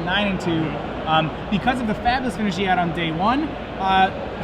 9-2. Because of the fabulous finish he had on day one,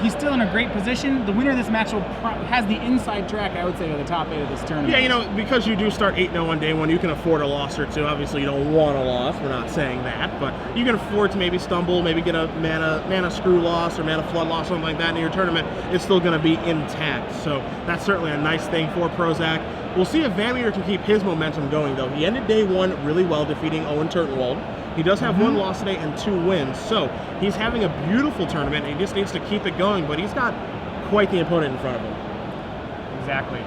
he's still in a great position. The winner of this match has the inside track, I would say, to the top 8 of this tournament. Yeah, you know, because you do start 8-0 on day one, you can afford a loss or two. Obviously, you don't want a loss. We're not saying that, but you can afford to maybe stumble, maybe get a mana screw loss or mana flood loss, something like that in your tournament. It's still going to be intact. So that's certainly a nice thing for Prosak. We'll see if VanMeter can keep his momentum going, though. He ended day one really well, defeating Owen Turtenwald. He does have 1 loss today and 2 wins, so he's having a beautiful tournament. He just needs to keep it going, but he's got quite the opponent in front of him. Exactly.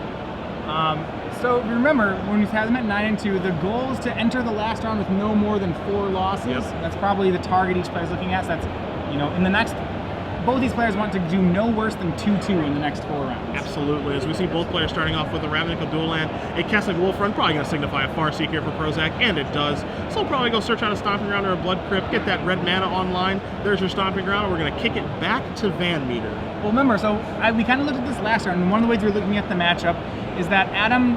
So remember, when we have them at 9-2, the goal is to enter the last round with no more than 4 losses. Yep. That's probably the target each player is looking at. So that's, you know, in the next, both these players want to do no worse than 2-2 in the next 4 rounds. Absolutely. As we see both players starting off with a Ravnica Dual Land, a Kessig Wolf Run, probably going to signify a Farseek here for Prosak, and it does. So we'll probably go search out a Stomping Ground or a Blood Crypt, get that red mana online. There's your Stomping Ground. We're going to kick it back to VanMeter. Well, remember, so we kind of looked at this last round, and one of the ways we're looking at the matchup is that Adam,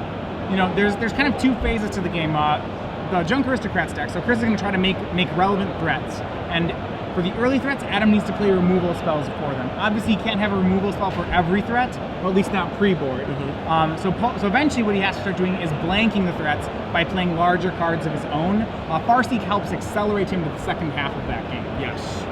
you know, there's kind of 2 phases to the game. The Junk Aristocrats deck, so Chris is going to try to make relevant threats, and for the early threats, Adam needs to play removal spells for them. Obviously, he can't have a removal spell for every threat, or at least not pre-board. So eventually what he has to start doing is blanking the threats by playing larger cards of his own. Farseek helps accelerate him to the second half of that game. Yes.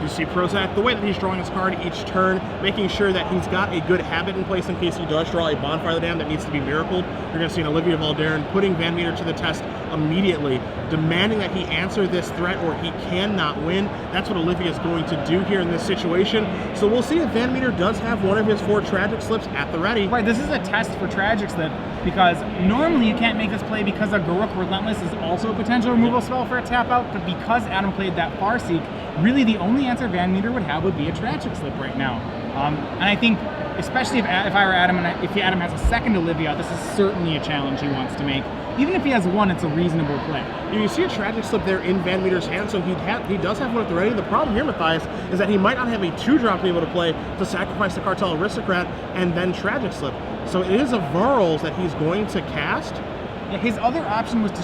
You see Prosak, the way that he's drawing his card each turn, making sure that he's got a good habit in place in case he does draw a Bonfire of the Damned that needs to be miracled. You're going to see an Olivia Valderin putting VanMeter to the test immediately, demanding that he answer this threat or he cannot win. That's what Olivia is going to do here in this situation. So we'll see if VanMeter does have one of his 4 Tragic Slips at the ready. Right, this is a test for Tragic Slip because normally you can't make this play because a Garruk Relentless is also a potential removal spell for a tap out, but because Adam played that Farseek, really the only answer VanMeter would have would be a Tragic Slip right now. And I think, especially if I were Adam, and if Adam has a second Olivia, this is certainly a challenge he wants to make. Even if he has 1, it's a reasonable play. You see a Tragic Slip there in VanMeter's hand, so he does have 1 at the ready. The problem here, Matthias, is that he might not have a 2-drop to be able to play to sacrifice the Cartel Aristocrat and then Tragic Slip. So it is a Varls that he's going to cast. Yeah, his other option was to,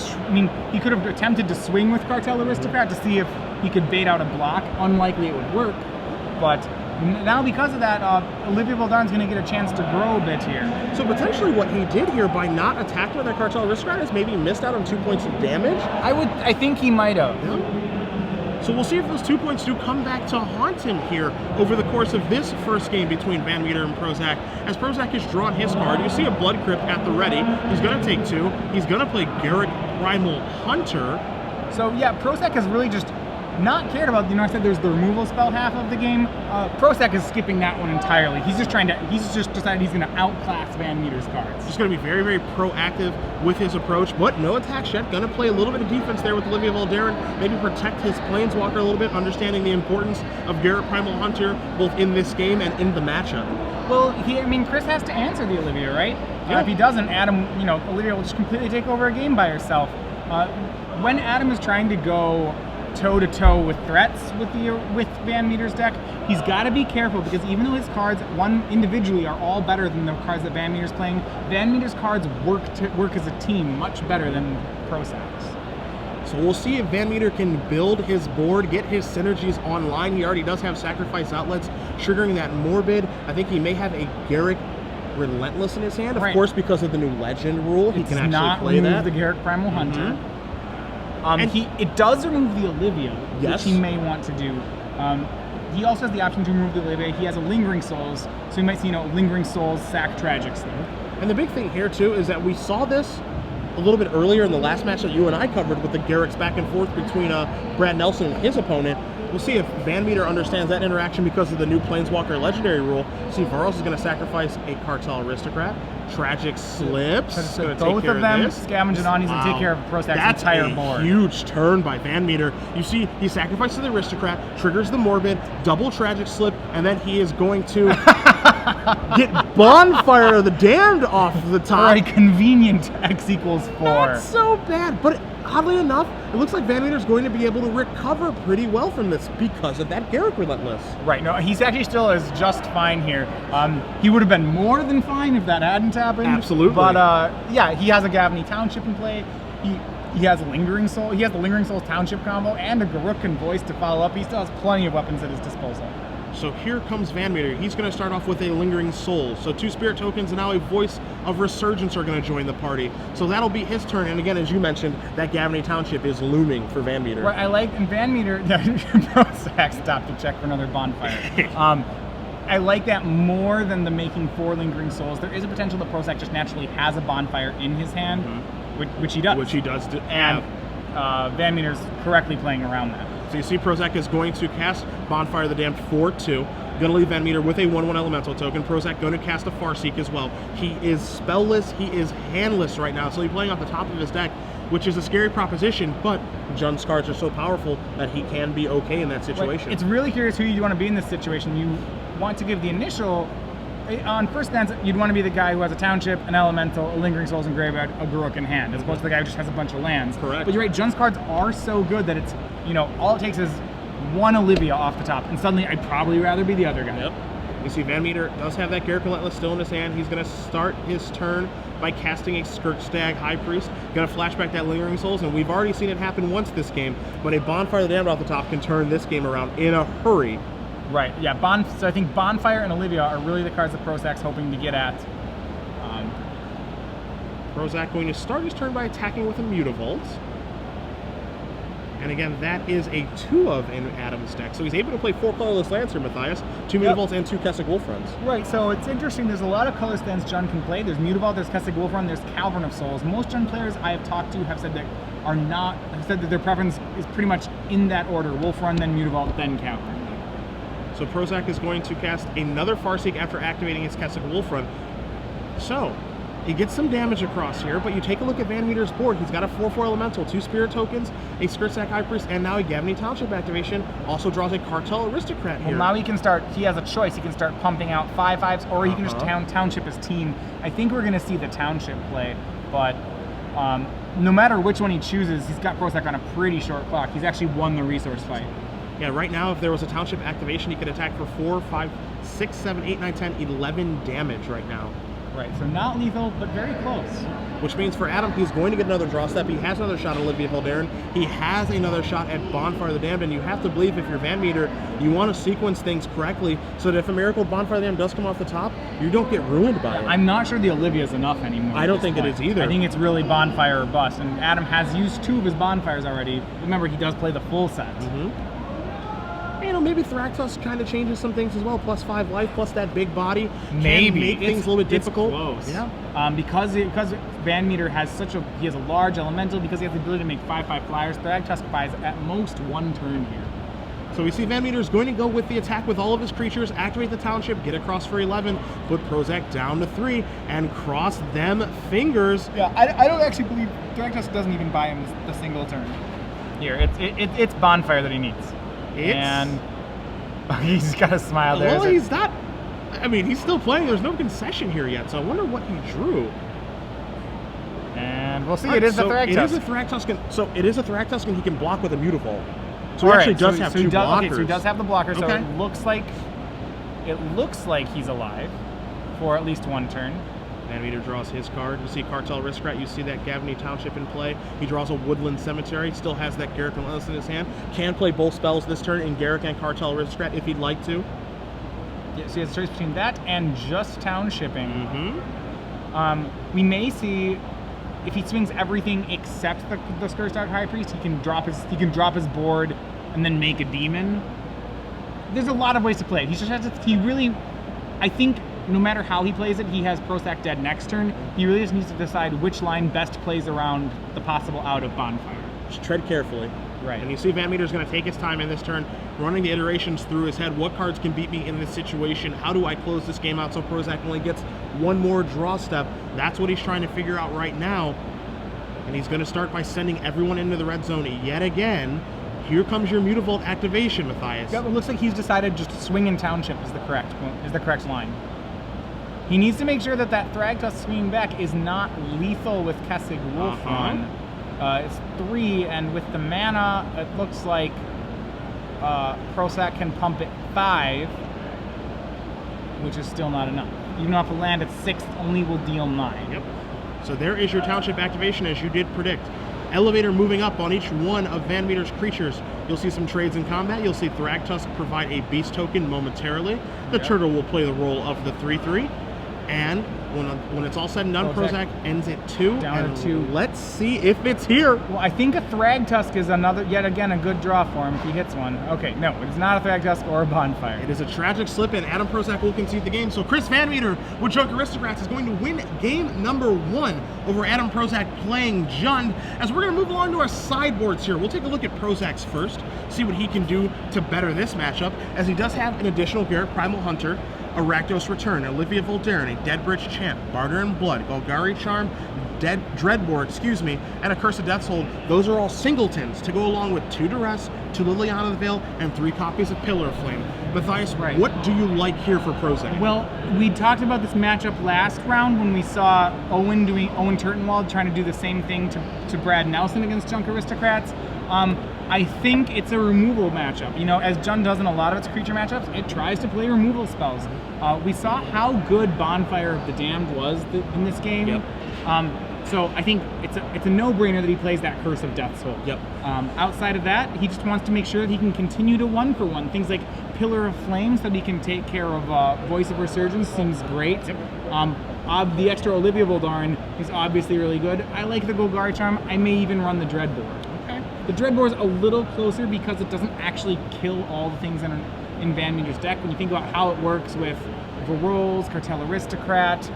he could have attempted to swing with Cartel Aristocrat to see if he could bait out a block. Unlikely it would work, but now because of that, Olivia Valdarin's going to get a chance to grow a bit here. So potentially what he did here by not attacking with that Cartel Aristocrat is maybe missed out on 2 points of damage. I think he might have. Yeah. So we'll see if those 2 points do come back to haunt him here over the course of this first game between VanMeter and Prosak. As Prosak has drawn his card, you see a Blood Crypt at the ready. He's going to take 2. He's going to play Garruk Primal Hunter. So yeah, Prosak has really just not cared about, I said there's the removal spell half of the game. Prosak is skipping that one entirely. He's just decided he's going to outclass VanMeter's cards. He's going to be very, very proactive with his approach, but no attacks yet. Going to play a little bit of defense there with Olivia Valderin, maybe protect his Planeswalker a little bit, understanding the importance of Garruk Primal Hunter both in this game and in the matchup. Well, Chris has to answer the Olivia, right? Yeah. If he doesn't, Adam, Olivia will just completely take over a game by herself. When Adam is trying to go toe-to-toe with threats with VanMeter's deck, he's got to be careful because even though his cards, individually, are all better than the cards that VanMeter's playing, VanMeter's cards work as a team much better than Prosak's. So we'll see if VanMeter can build his board, get his synergies online. He already does have Sacrifice Outlets, triggering that Morbid. I think he may have a Garruk Relentless in his hand. Of course, because of the new Legend rule, he can actually play that. The Garruk Primal Hunter. It does remove the Olivia, which he may want to do. He also has the option to remove the Olivia. He has a Lingering Souls, so he might see, Lingering Souls, sack Tragic Slip. And the big thing here, too, is that we saw this a little bit earlier in the last match that you and I covered with the Garruks back and forth between Brad Nelson and his opponent. We'll see if VanMeter understands that interaction because of the new Planeswalker Legendary rule. See, Varros is going to sacrifice a Cartel Aristocrat. Tragic Slips. So both of them scavenge it on. He's going to take care of Prosak's entire board. That's a huge turn by VanMeter. You see, he sacrifices the Aristocrat, triggers the Morbid, double Tragic Slip, and then he is going to get Bonfire of the Damned off the top. For a convenient X equals 4. Not so bad, but oddly enough, it looks like VanMeter is going to be able to recover pretty well from this because of that Garruk Relentless. Right, no, he's actually still is just fine here. He would have been more than fine if that hadn't happened. Absolutely. But yeah, he has a Gavany Township in play. He He has Lingering Soul. He has the Lingering Souls Township combo and a Garukan Voice to follow up. He still has plenty of weapons at his disposal. So here comes VanMeter. He's going to start off with a Lingering Soul. So 2 Spirit Tokens and now a Voice of Resurgence are going to join the party. So that'll be his turn. And again, as you mentioned, that Gavany Township is looming for VanMeter. Right, I like, and VanMeter, Prosak stopped to check for another bonfire. I like that more than the making 4 Lingering Souls. There is a potential that Prosak just naturally has a bonfire in his hand, which he does. Which he does. And VanMeter's correctly playing around that. So you see Prosak is going to cast Bonfire of the Damned 4/2. Going to leave VanMeter with a 1/1 Elemental token. Prosak going to cast a Farseek as well. He is spellless, he is handless right now, so he's playing off the top of his deck, which is a scary proposition, but Jun's cards are so powerful that he can be okay in that situation. Right. It's really curious who you want to be in this situation. You want to give the initial, on first glance, you'd want to be the guy who has a Township, an Elemental, a Lingering Souls in graveyard, a Garuk in hand, as opposed to the guy who just has a bunch of lands. Correct. But you're right, Jun's cards are so good that it's, all it takes is one Olivia off the top, and suddenly I'd probably rather be the other guy. Yep. You see VanMeter does have that Garruk Relentless still in his hand. He's going to start his turn by casting a Skirkstag High Priest. Going to flashback that Lingering Souls, and we've already seen it happen once this game, but a Bonfire of the Damned off the top can turn this game around in a hurry. Right, yeah, so I think Bonfire and Olivia are really the cards that Prosak's hoping to get at. Prosak going to start his turn by attacking with a Mutavault. And again, that is a 2 of in Adam's deck. So he's able to play 4 colorless lands here, Matthias. 2 Mutavaults and 2 Kessig Wolfruns. Right, so it's interesting. There's a lot of colorless lands Jun can play. There's Mutavault, there's Kessig Wolfrun, there's Cavern of Souls. Most Jun players I have talked to have said that their preference is pretty much in that order: Wolfrun, then Mutavault, then Cavern. So Prosak is going to cast another Farseek after activating his Kessig Wolfrun. So he gets some damage across here, but you take a look at VanMeter's board. He's got a 4/4 Elemental, 2 Spirit Tokens, a Skirkstag High Priest, and now a Gavany Township activation. Also draws a Cartel Aristocrat here. Well, now he has a choice. He can start pumping out 5/5s, or he can just Township his team. I think we're going to see the Township play, but no matter which one he chooses, he's got Prosak on a pretty short clock. He's actually won the resource fight. Yeah, right now, if there was a Township activation, he could attack for 4, 5, 6, 7, 8, 9, 10, 11 damage right now. Right, so not lethal, but very close. Which means for Adam, he's going to get another draw step. He has another shot at Olivia Hildarin. He has another shot at Bonfire of the Damned, and you have to believe if you're VanMeter, you want to sequence things correctly so that if a Miracle Bonfire of the Damned does come off the top, you don't get ruined by it. I'm not sure the Olivia is enough anymore. I don't think it is either. I think it's really Bonfire or bust, and Adam has used 2 of his Bonfires already. Remember, he does play the full set. Maybe Thragtusk kind of changes some things as well. +5 life, plus that big body. Maybe can make things a little bit difficult. Close. Yeah. Because VanMeter has he has a large elemental, because he has the ability to make 5/5 flyers. Thragtusk buys at most 1 turn here. So we see VanMeter is going to go with the attack with all of his creatures, activate the Township, get across for 11, put Prosak down to 3, and cross them fingers. Yeah, I don't actually believe Thragtusk doesn't even buy him the single turn. Here, it's Bonfire that he needs. And he's got a smile there. Well, he's not. I mean, he's still playing. There's no concession here yet, so I wonder what he drew. And we'll see. It is a Thragtusk. It is a Thragtusk. So it is a Thragtusk, and he can block with a Mutavault. So he actually does have 2 blockers. Okay, so he does have the blocker. So it looks like he's alive for at least 1 turn. VanMeter draws his card. You see Cartel Aristocrat. You see that Gavany Township in play. He draws a Woodland Cemetery. Still has that Garruk Relentless in his hand. Can play both spells this turn in Garruk and Cartel Aristocrat if he'd like to. Yeah, so he has a choice between that and just Townshipping. We may see, if he swings everything except the Skirkstag High Priest, he can drop his board and then make a demon. There's a lot of ways to play it. He just has to. I think, no matter how he plays it, he has Prosak dead next turn. He really just needs to decide which line best plays around the possible out of Bonfire. Just tread carefully. Right. And you see VanMeter's going to take his time in this turn, running the iterations through his head. What cards can beat me in this situation? How do I close this game out so Prosak only gets 1 more draw step? That's what he's trying to figure out right now. And he's going to start by sending everyone into the red zone yet again. Here comes your Mutavault activation, Matthias. Yeah, it looks like he's decided just to swing in Township is the correct line. He needs to make sure that Thragtusk swinging back is not lethal with Kessig Wolfrun. It's 3, and with the mana, it looks like Prosak can pump it 5, which is still not enough. Even off a land at 6, only will deal 9. Yep. So there is your Township activation, as you did predict. Elevator moving up on each one of VanMeter's creatures. You'll see some trades in combat. You'll see Thragtusk provide a beast token momentarily. The turtle will play the role of the 3/3. And when it's all said and done, Prosak ends at 2. Down to 2. Let's see if it's here. Well, I think a Thragtusk is yet again, a good draw for him if he hits one. Okay, no, it's not a Thragtusk or a Bonfire. It is a tragic slip, and Adam Prosak will concede the game. So Chris VanMeter with Junk Aristocrats is going to win game number 1 over Adam Prosak playing Jund. As we're going to move along to our sideboards here, we'll take a look at Prosak's first, see what he can do to better this matchup, as he does have an additional Garrett Primal Hunter, a Rakdos Return, Olivia Voldaren, a Deadbridge Champ, Barter in Blood, Golgari Charm, Dreadbore, and a Curse of Death's Hold. Those are all singletons to go along with 2 Duress, 2 Liliana of the Veil, and 3 copies of Pillar of Flame. Matthias, what do you like here for Prosak? Well, we talked about this matchup last round when we saw Owen Turtenwald trying to do the same thing to Brad Nelson against Junk Aristocrats. I think it's a removal matchup. You know, as Jund does in a lot of its creature matchups, it tries to play removal spells. We saw how good Bonfire of the Damned was in this game. Yep. So I think it's a no-brainer that he plays that Curse of Death's Hold. Yep. Outside of that, he just wants to make sure that he can continue to 1-for-1. Things like Pillar of Flame, so that he can take care of Voice of Resurgence, seems great. Yep. The extra Olivia Voldaren is obviously really good. I like the Golgari Charm. I may even run the Dreadbore. Okay. The Dreadbore is a little closer because it doesn't actually kill all the things in VanMeter's deck. When you think about how it works with Rolls, Cartel Aristocrat,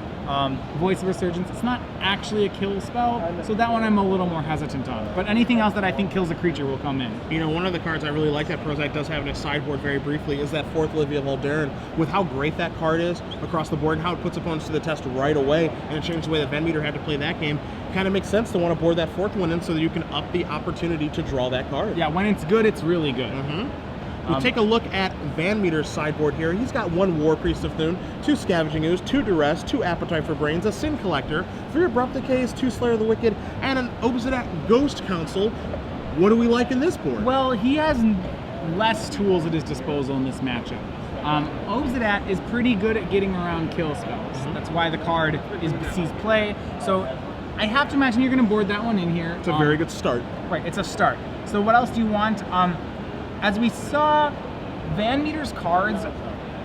Voice of Resurgence, it's not actually a kill spell, so that one I'm a little more hesitant on. But anything else that I think kills a creature will come in. You know, one of the cards I really like that Prosak does have in his sideboard very briefly is that 4th Olivia Voldaren. With how great that card is across the board and how it puts opponents to the test right away, and it changed the way that VanMeter had to play that game, kind of makes sense to want to board that 4th one in so that you can up the opportunity to draw that card. Yeah, when it's good, it's really good. We take a look at VanMeter's sideboard here. He's got 1 War Priest of Thune, 2 Scavenging Ooze, 2 Duress, 2 Appetite for Brains, a Sin Collector, 3 Abrupt Decays, 2 Slayer of the Wicked, and an Obsidian Ghost Council. What do we like in this board? Well, he has less tools at his disposal in this matchup. Obsidian is pretty good at getting around kill spells. That's why the card sees play. So I have to imagine you're going to board that one in here. It's a very good start. Right, it's a start. So what else do you want? As we saw, VanMeter's cards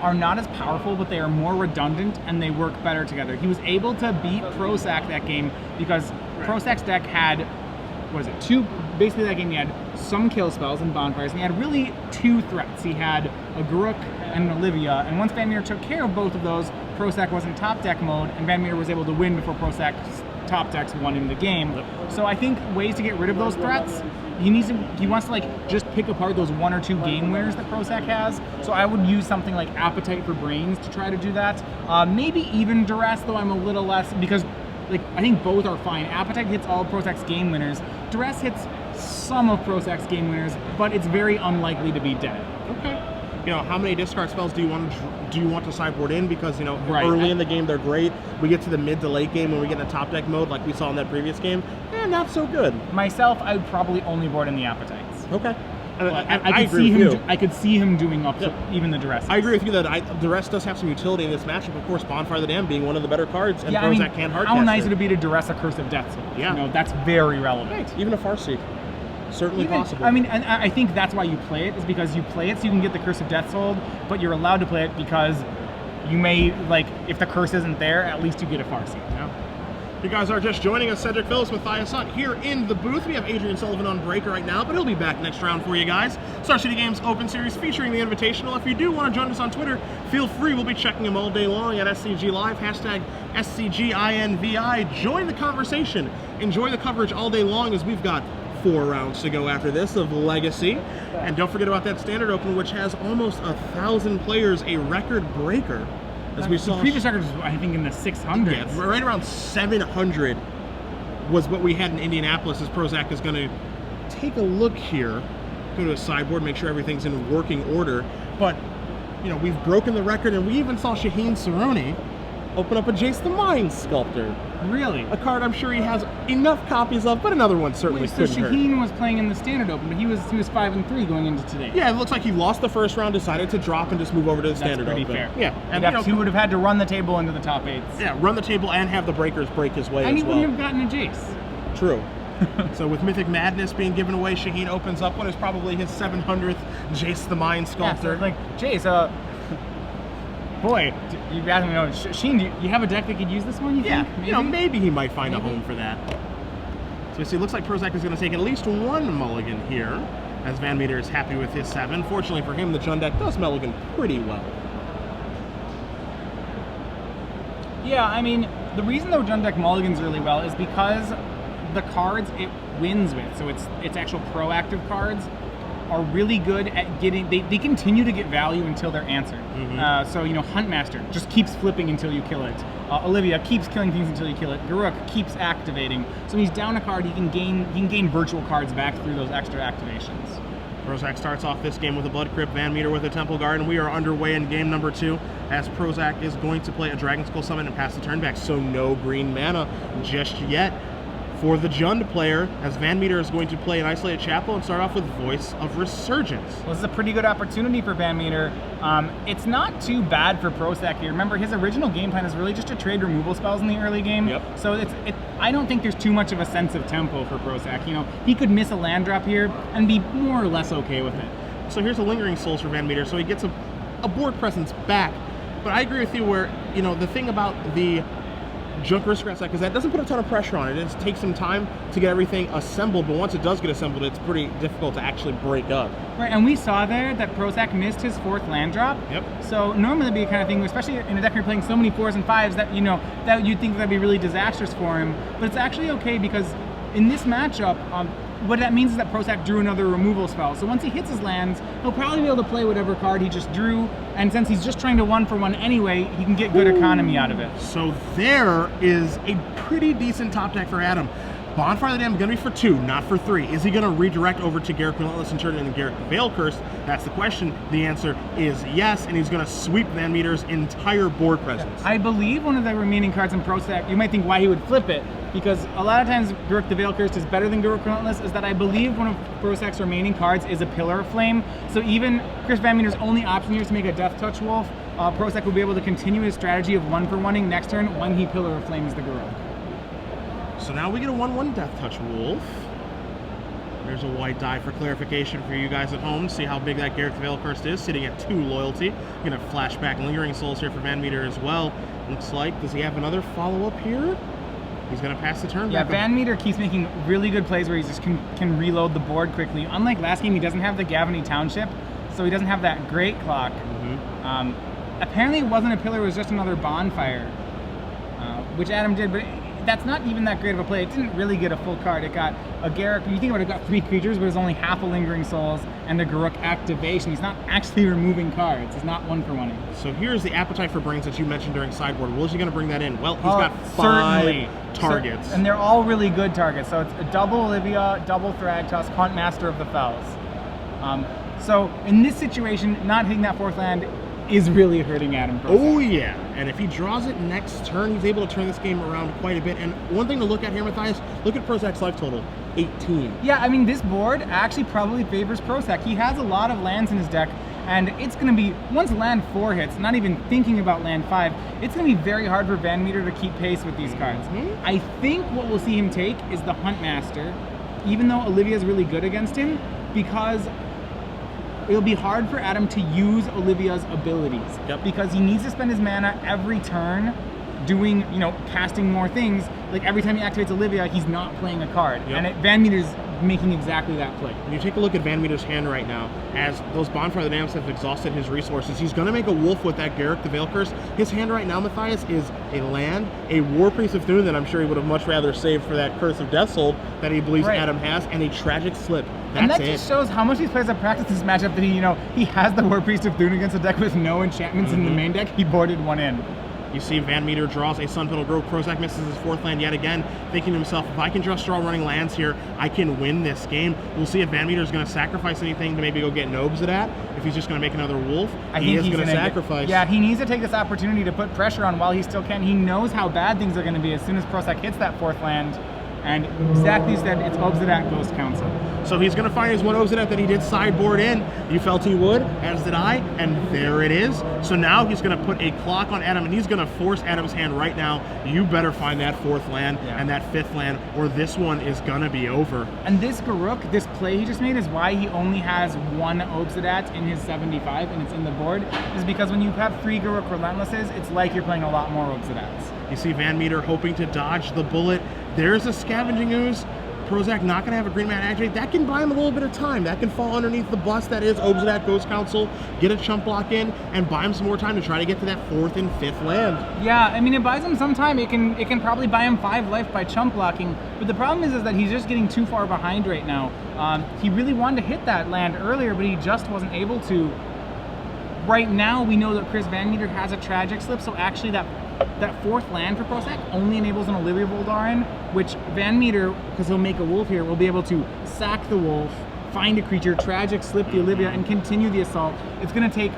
are not as powerful, but they are more redundant and they work better together. He was able to beat Prosak that game because Prosak's deck had, basically that game he had some kill spells and bonfires, and he had really 2 threats. He had a Garruk and an Olivia, and once VanMeter took care of both of those, Prosak was in top deck mode, and VanMeter was able to win before Prosak's top decks won in the game. So I think ways to get rid of those threats, he wants to like just pick apart those 1 or 2 game winners that Prosak has. So I would use something like Appetite for Brains to try to do that. Maybe even Duress, though I'm a little less, because like I think both are fine. Appetite hits all of Prosak's game winners. Duress hits some of Prosak's game winners, but it's very unlikely to be dead. Okay. You know, how many discard spells do you want to sideboard in? Because, you know, early in the game they're great. We get to the mid to late game when we get in a top deck mode like we saw in that previous game, not so good. Myself, I would probably only board in the Appetites. Okay. I could see him doing up to even the Duress. I agree with you that Duress does have some utility in this matchup. Of course, Bonfire of the Damned being one of the better cards, and Prosak can't hardcast. How nice would it be to Duress a Curse of Death? Yeah. You know, that's very relevant. Right. Even a Farseek. Certainly possible. I mean, and I think that's why you play it, is because you play it so you can get the Curse of Death's Hold, but you're allowed to play it because you may, like, if the curse isn't there, at least you get a Farseek. Yeah. You guys are just joining us, Cedric Phillips, Matthias Hunt here in the booth. We have Adrian Sullivan on break right now, but he'll be back next round for you guys. Star City Games Open Series featuring the Invitational. If you do want to join us on Twitter, feel free. We'll be checking them all day long at SCG Live, hashtag SCGINVI. Join the conversation. Enjoy the coverage all day long as we've got 4 rounds to go after this of Legacy. And don't forget about that Standard Open, which has almost 1,000 players, a record breaker. As we saw, the previous record was, I think, in the 600s. Yeah, right around 700 was what we had in Indianapolis. As Prosak is going to take a look here, go to a sideboard, make sure everything's in working order. But, you know, we've broken the record, and we even saw Shaheen Saroni open up a Jace the Mind Sculptor. Really? A card I'm sure he has enough copies of, but another one certainly couldn't hurt. Shaheen was playing in the Standard Open, but he was 5-3 going into today. Yeah, it looks like he lost the first round, decided to drop and just move over to the Standard Open. That's pretty fair. Yeah, and he would have had to run the table into the top 8s. Yeah, run the table and have the breakers break his way and as well. And he wouldn't have gotten a Jace. True. So with Mythic Madness being given away, Shaheen opens up what is probably his 700th Jace the Mind Sculptor. Yeah, so like, Jace, boy, you guys know, Sheen, do you have a deck that could use this one, you think? Maybe? You know, maybe he might find a home for that. So you see, it looks like Prosak is going to take at least one mulligan here, as VanMeter is happy with his 7. Fortunately for him, the Jund deck does mulligan pretty well. Yeah, I mean, the reason the Jund deck mulligans really well is because the cards it wins with, so its actual proactive cards, are really good at getting, they continue to get value until they're answered. So, you know, Huntmaster just keeps flipping until you kill it. Olivia keeps killing things until you kill it. Garruk keeps activating. So when he's down a card, he can gain virtual cards back through those extra activations. Prosak starts off this game with a Blood Crypt, VanMeter with a Temple Guard, and we are underway in game number 2 as Prosak is going to play a Dragon Skull Summon and pass the turn back, so no green mana just yet for the Jund player, as VanMeter is going to play an Isolated Chapel and start off with Voice of Resurgence. Well, this is a pretty good opportunity for VanMeter. It's not too bad for Prosak here. Remember, his original game plan is really just to trade removal spells in the early game. Yep. So I don't think there's too much of a sense of tempo for Prosak. You know, he could miss a land drop here and be more or less okay with it. So here's a Lingering Souls for VanMeter, so he gets a board presence back. But I agree with you where, you know, the thing about the Junk Aristocrat deck is that it doesn't put a ton of pressure on it. It just takes some time to get everything assembled, but once it does get assembled, it's pretty difficult to actually break up. Right, and we saw there that Prosak missed his 4th land drop. Yep. So normally it'd be a kind of thing, especially in a deck where you're playing so many 4s and 5s that, you know, that you'd think that'd be really disastrous for him. But it's actually okay because in this matchup, what that means is that Prosak drew another removal spell. So once he hits his lands, he'll probably be able to play whatever card he just drew, and since he's just trying to 1-for-1 anyway, he can get good economy out of it. So there is a pretty decent top deck for Adam. Bonfire of the Damned is going to be for 2, not for 3. Is he going to redirect over to Garruk Relentless and turn it into Garruk Veil Curse? That's the question. The answer is yes, and he's going to sweep VanMeter's entire board presence. I believe one of the remaining cards in Prosak, you might think why he would flip it, because a lot of times Garruk the Veil Curse is better than Garruk Relentless, is that I believe one of Prosak's remaining cards is a Pillar of Flame. So even Chris VanMeter's only option here is to make a Death Touch Wolf. Prosak will be able to continue his strategy of 1-for-1ing next turn when he Pillar of Flames the Garruk. So now we get a 1/1 Death Touch Wolf. There's a white die for clarification for you guys at home. See how big that Garruk the Veil Curse is, sitting at 2 loyalty. Gonna flashback Lingering Souls here for VanMeter as well. Looks like, does he have another follow-up here? He's gonna pass the turn. Yeah, back VanMeter keeps making really good plays where he just can reload the board quickly. Unlike last game, he doesn't have the Gavany Township, so he doesn't have that Great Clock. Apparently it wasn't a pillar, it was just another bonfire, which Adam did, but that's not even that great of a play. It didn't really get a full card. It got a Garruk, you think about it, it got 3 creatures, but it's only half a Lingering Souls and the Garruk activation. He's not actually removing cards. He's not 1-for-1ing. So here's the Appetite for Brains that you mentioned during sideboard. Well, is he going to bring that in? Well, he's got 5 targets. And they're all really good targets. So it's a double Olivia, double Thragtusk, Hunt Master of the Fells. So in this situation, not hitting that 4th land is really hurting Adam Prosak. Oh yeah, and if he draws it next turn, he's able to turn this game around quite a bit. And one thing to look at here, Matthias, look at Prosak's life total, 18. Yeah, I mean, this board actually probably favors Prosak. He has a lot of lands in his deck, and it's going to be, once land 4 hits, not even thinking about land 5, it's going to be very hard for VanMeter to keep pace with these cards. I think what we'll see him take is the Hunt Master, even though Olivia's really good against him, because it'll be hard for Adam to use Olivia's abilities. Because he needs to spend his mana every turn doing, you know, casting more things. Like every time he activates Olivia, he's not playing a card. And VanMeter's making exactly that play. When you take a look at VanMeter's hand right now, as those Bonfire of the Damned have exhausted his resources, he's going to make a wolf with that Garruk the Veil Curse. His hand right now, Matthias, is a land, a War Priest of Thune that I'm sure he would have much rather saved for that Curse of Death Soul that he believes Adam has, and a Tragic Slip. And that just shows how much these players have practiced this matchup, that he has the War Priest of Thune against a deck with no enchantments in the main deck. He boarded one in. You see VanMeter draws a Sunpetal Grove. Prosak misses his 4th land yet again, thinking to himself, if I can just draw running lands here, I can win this game. We'll see if VanMeter is going to sacrifice anything to maybe go get Nobes at that. If he's just going to make another wolf, he is going to sacrifice. Yeah, he needs to take this opportunity to put pressure on while he still can. He knows how bad things are going to be as soon as Prosak hits that 4th land. And exactly as you said, it's Obsidian Ghost Council. So he's going to find his one Obsidian that he did sideboard in. You felt he would, as did I, and there it is. So now he's going to put a clock on Adam, and he's going to force Adam's hand right now. You better find that 4th land and that 5th land, or this one is going to be over. And this Garruk, this play he just made, is why he only has 1 Obsidian in his 75, and it's in the board, is because when you have 3 Garruk Relentlesses, it's like you're playing a lot more Obsidians. You see VanMeter hoping to dodge the bullet. There's a Scavenging Ooze. Prosak not going to have a green mana activate. That can buy him a little bit of time. That can fall underneath the bus that is Obsidian Ghost Council, get a chump block in, and buy him some more time to try to get to that 4th and 5th land. Yeah, I mean, it buys him some time. It can probably buy him 5 life by chump blocking, but the problem is that he's just getting too far behind right now. He really wanted to hit that land earlier, but he just wasn't able to. Right now, we know that Chris VanMeter has a Tragic Slip, so actually that 4th land for Prosak only enables an Olivia Voldaren, which VanMeter, because he'll make a wolf here, will be able to sack the wolf, find a creature, Tragic Slip the Olivia, and continue the assault. It's going to take,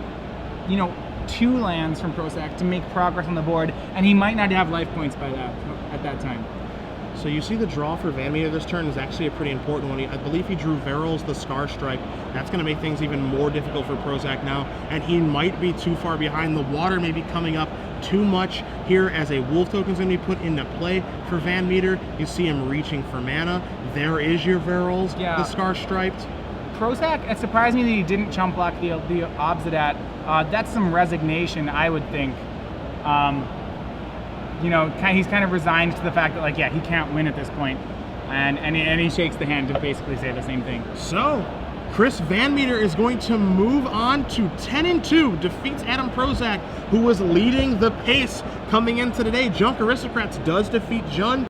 2 lands from Prosak to make progress on the board, and he might not have life points at that time. So you see the draw for VanMeter this turn is actually a pretty important one. I believe he drew Veryl's the Scar Strike. That's going to make things even more difficult for Prosak now, and he might be too far behind. The water may be coming up too much here as a wolf token is going to be put into play for VanMeter. You see him reaching for mana. There is your Veryl's, the Scar Striped. Prosak, it surprised me that he didn't chump block the Obsidian. That's some resignation, I would think. He's kind of resigned to the fact that, he can't win at this point, and he shakes the hand to basically say the same thing. So, Chris VanMeter is going to move on to 10-2, defeats Adam Prosak, who was leading the pace coming into today. Junk Aristocrats does defeat Jun.